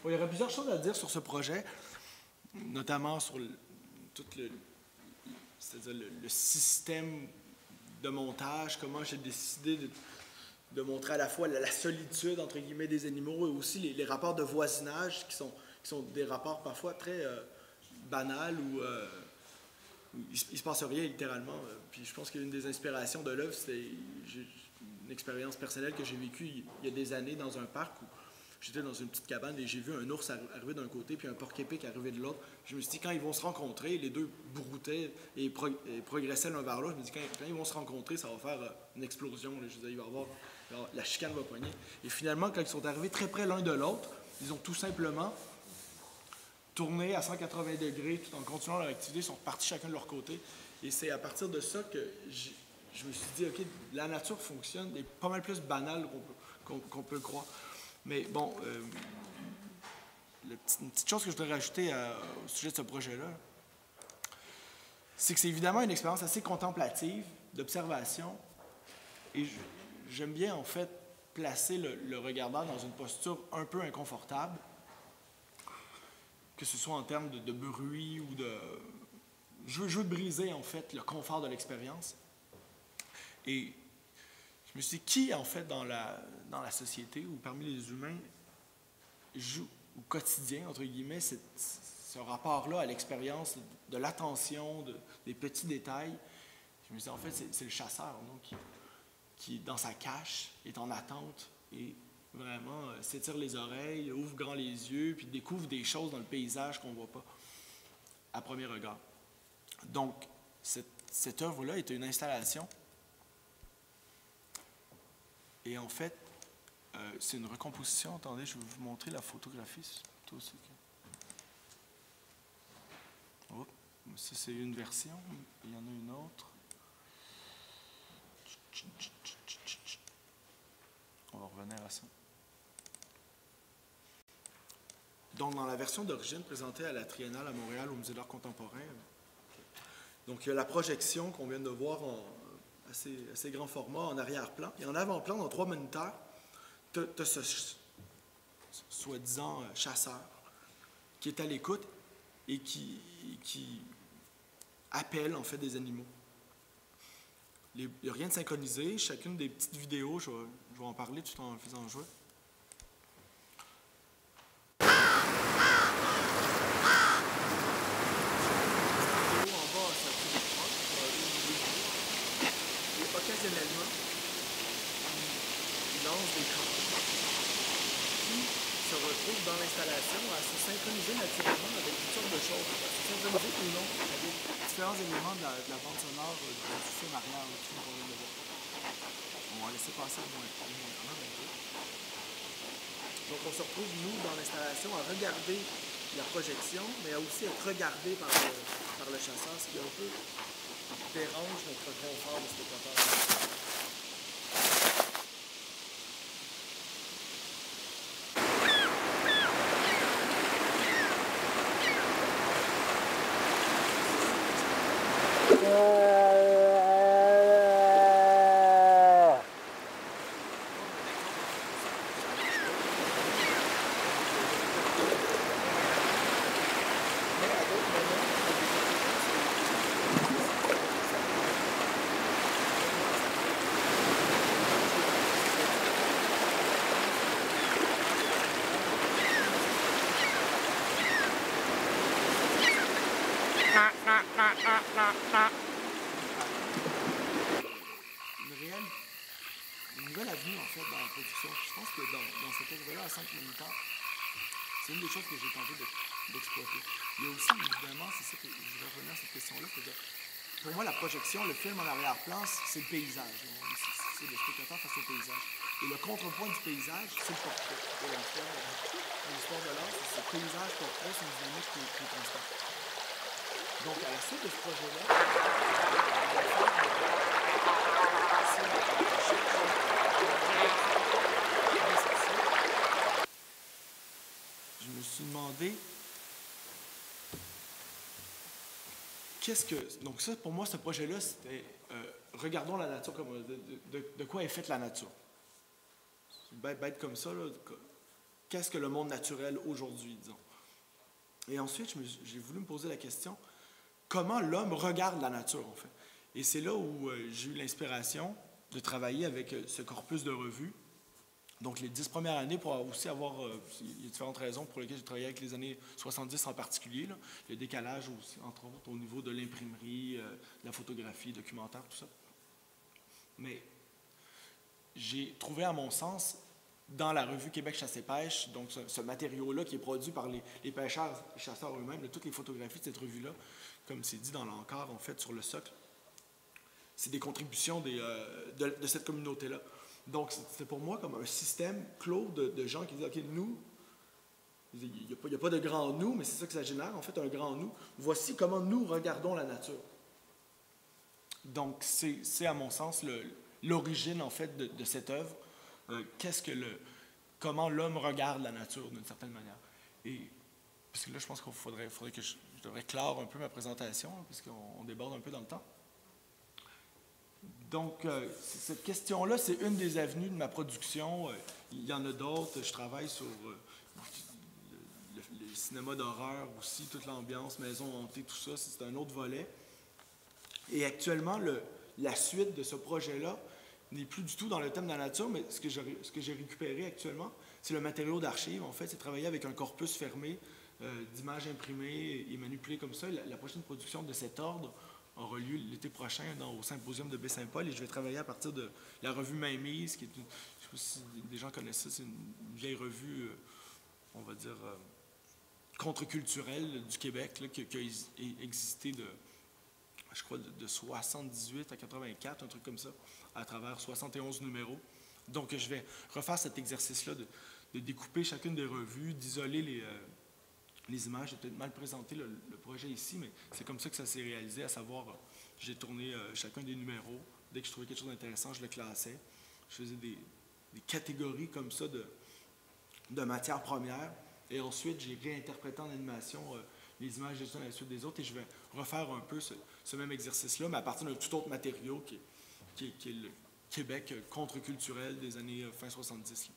Bon, il y aurait plusieurs choses à dire sur ce projet, notamment sur tout c'est-à-dire le système de montage, comment j'ai décidé de montrer à la fois la solitude, entre guillemets, des animaux et aussi les rapports de voisinage qui sont des rapports parfois très banals où il ne se passe rien littéralement. Puis je pense qu'une des inspirations de l'œuvre, c'est une expérience personnelle que j'ai vécue il y a des années dans un parc où j'étais dans une petite cabane et j'ai vu un ours arriver d'un côté puis un porc-épic arriver de l'autre. Je me suis dit, quand ils vont se rencontrer, les deux broutaient et progressaient l'un vers l'autre. Je me dis, quand ils vont se rencontrer, ça va faire une explosion. Là. Je disais, il va y avoir, la chicane va poigner. Et finalement, quand ils sont arrivés très près l'un de l'autre, ils ont tout simplement tourné à 180 degrés tout en continuant leur activité. Ils sont repartis chacun de leur côté. Et c'est à partir de ça que je me suis dit, OK, la nature fonctionne, est pas mal plus banale qu'on peut le croire. Mais bon, une petite chose que je voudrais rajouter au sujet de ce projet-là, c'est que c'est évidemment une expérience assez contemplative, d'observation. Et j'aime bien, en fait, placer le regardant dans une posture un peu inconfortable, que ce soit en termes de bruit ou de... Je veux briser, en fait, le confort de l'expérience. Et je me suis dit, qui, en fait, dans la société ou parmi les humains, joue au quotidien, entre guillemets, ce rapport-là à l'expérience de l'attention, des petits détails. Je me suis dit, en fait, c'est le chasseur, donc, qui, dans sa cache, est en attente et vraiment s'étire les oreilles, ouvre grand les yeux, puis découvre des choses dans le paysage qu'on ne voit pas à premier regard. Donc, cette œuvre-là était une installation. Et en fait, c'est une recomposition. Attendez, je vais vous montrer la photographie. C'est plutôt ça que... Oh, ça, c'est une version. Il y en a une autre. On va revenir à ça. Donc, dans la version d'origine présentée à la Triennale à Montréal, au Musée d'art contemporain, donc il y a la projection qu'on vient de voir en assez grand format, en arrière-plan. Et en avant-plan, dans 3 moniteurs, tu as ce soi-disant chasseur qui est à l'écoute et qui appelle, en fait, des animaux. Il n'y a rien de synchronisé. Chacune des petites vidéos, je vais en parler tout en faisant jouer. Occasionnellement, il lance des camps qui se retrouvent dans l'installation à se synchroniser naturellement avec toutes sortes de choses, à se synchroniser ou non avec différents éléments de la bande sonore du film arrière, du film qu'on vient de voir. On va laisser passer le moins un peu. Donc on se retrouve, nous, dans l'installation, à regarder la projection, mais à aussi être regardé par le chasseur, ce qui un peu dérange notre confort de spectateur. Une nouvelle avenue, en fait, dans la production. Je pense que dans cette œuvre-là, à 5 moniteurs, c'est une des choses que j'ai tenté d'exploiter. Il y a aussi, évidemment, c'est ça que je vais revenir à cette question-là, c'est-à-dire, pour moi, la projection, le film en arrière-plan, c'est le paysage. C'est le spectateur face au paysage. Et le contrepoint du paysage, c'est le portrait. Et l'histoire de l'art, c'est ce paysage-portrait, c'est une dynamique qui est constante. Donc, à la suite de ce projet-là, je me suis demandé donc ça, pour moi, ce projet-là, c'était regardons la nature comme de quoi est faite la nature. C'est bête comme ça, là. qu'est-ce que le monde naturel aujourd'hui, disons. Et ensuite, j'ai voulu me poser la question, comment l'homme regarde la nature, en fait. Et c'est là où j'ai eu l'inspiration de travailler avec ce corpus de revues. Donc, les 10 premières années, pour aussi avoir... il y a différentes raisons pour lesquelles j'ai travaillé avec les années 70 en particulier. Là. Le décalage, aussi, entre autres, au niveau de l'imprimerie, de la photographie, documentaire, tout ça. Mais j'ai trouvé, à mon sens, dans la revue Québec Chasse et Pêche, donc ce matériau-là qui est produit par les pêcheurs et chasseurs eux-mêmes, toutes les photographies de cette revue-là, comme c'est dit dans l'encart, en fait, sur le socle, c'est des contributions de cette communauté-là. Donc, c'était pour moi comme un système clos de gens qui disent, OK, nous, il n'y a pas de grand nous, mais c'est ça que ça génère, en fait, un grand nous. Voici comment nous regardons la nature. Donc, c'est à mon sens, l'origine, en fait, de cette œuvre. Comment l'homme regarde la nature, d'une certaine manière. Et, parce que là, je pense qu'il faudrait que je devrais clore un peu ma présentation, hein, parce qu'on déborde un peu dans le temps. Donc, cette question-là, c'est une des avenues de ma production. Il y en a d'autres. Je travaille sur le cinéma d'horreur aussi, toute l'ambiance, maison hantée, tout ça. C'est un autre volet. Et actuellement, la suite de ce projet-là n'est plus du tout dans le thème de la nature, mais ce que j'ai récupéré actuellement, c'est le matériau d'archives. En fait, c'est travailler avec un corpus fermé d'images imprimées et manipulées comme ça. La prochaine production de cet ordre aura lieu l'été prochain au symposium de Baie-Saint-Paul et je vais travailler à partir de la revue Mainmise, qui est je ne sais pas si des gens connaissent ça, c'est une vieille revue, on va dire, contre-culturelle du Québec, là, qui a existé je crois, de 78 à 84, un truc comme ça, à travers 71 numéros. Donc, je vais refaire cet exercice-là de découper chacune des revues, d'isoler les images. J'ai peut-être mal présenté le projet ici, mais c'est comme ça que ça s'est réalisé, à savoir, j'ai tourné chacun des numéros. Dès que je trouvais quelque chose d'intéressant, je le classais. Je faisais des catégories comme ça de matières premières. Et ensuite, j'ai réinterprété en animation les images les unes à la suite des autres et je vais refaire un peu ce même exercice-là, mais à partir d'un tout autre matériau qui est le Québec contre-culturel des années fin 70. Là.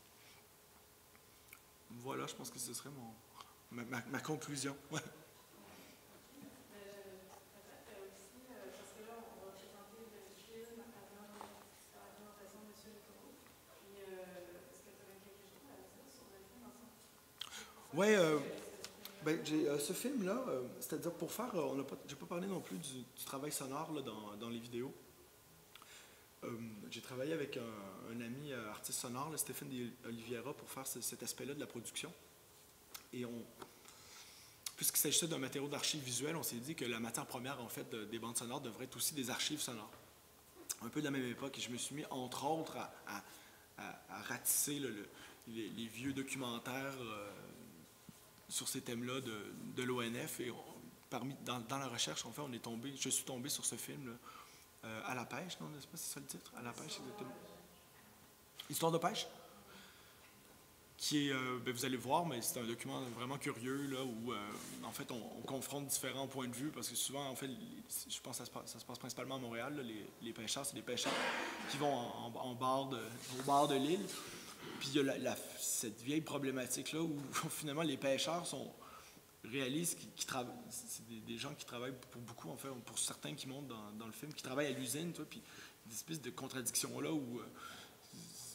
Voilà, je pense que ce serait ma conclusion. Ouais. Oui, ce film-là, c'est-à-dire pour faire, j'ai pas parlé non plus du travail sonore là, dans les vidéos. J'ai travaillé avec un ami artiste sonore, là, Stéphane Oliveira, pour faire cet aspect-là de la production. Et puisqu'il s'agissait d'un matériau d'archives visuelles, on s'est dit que la matière première, en fait, des bandes sonores devrait être aussi des archives sonores. Un peu de la même époque, et je me suis mis, entre autres, à ratisser les vieux documentaires sur ces thèmes-là de l'ONF. Et dans la recherche, en fait, je suis tombé sur ce film-là, À la pêche, non, n'est-ce pas, c'est ça le titre? À la pêche, exactement. Histoire de pêche? Qui est, vous allez voir, mais c'est un document vraiment curieux, là, où, en fait, on confronte différents points de vue, parce que souvent, en fait, je pense que ça se passe principalement à Montréal, là, les pêcheurs, c'est des pêcheurs qui vont au bord de l'île. Puis il y a cette vieille problématique-là où, finalement, les pêcheurs réalisent c'est des gens qui travaillent pour beaucoup, en fait, pour certains qui montent dans le film, qui travaillent à l'usine, puis des espèces de contradictions-là où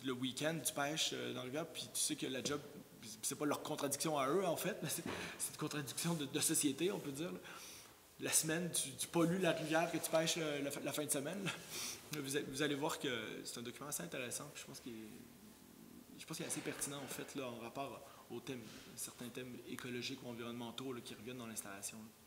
le week-end, tu pêches dans le rivière, puis tu sais que la job, c'est pas leur contradiction à eux, en fait, mais c'est une contradiction de société, on peut dire. Là. La semaine, tu pollues la rivière que tu pêches la fin de semaine. Vous allez voir que c'est un document assez intéressant, puis je pense qu'il est assez pertinent, en fait, là, en rapport aux thèmes, certains thèmes écologiques ou environnementaux là, qui reviennent dans l'installation. Là.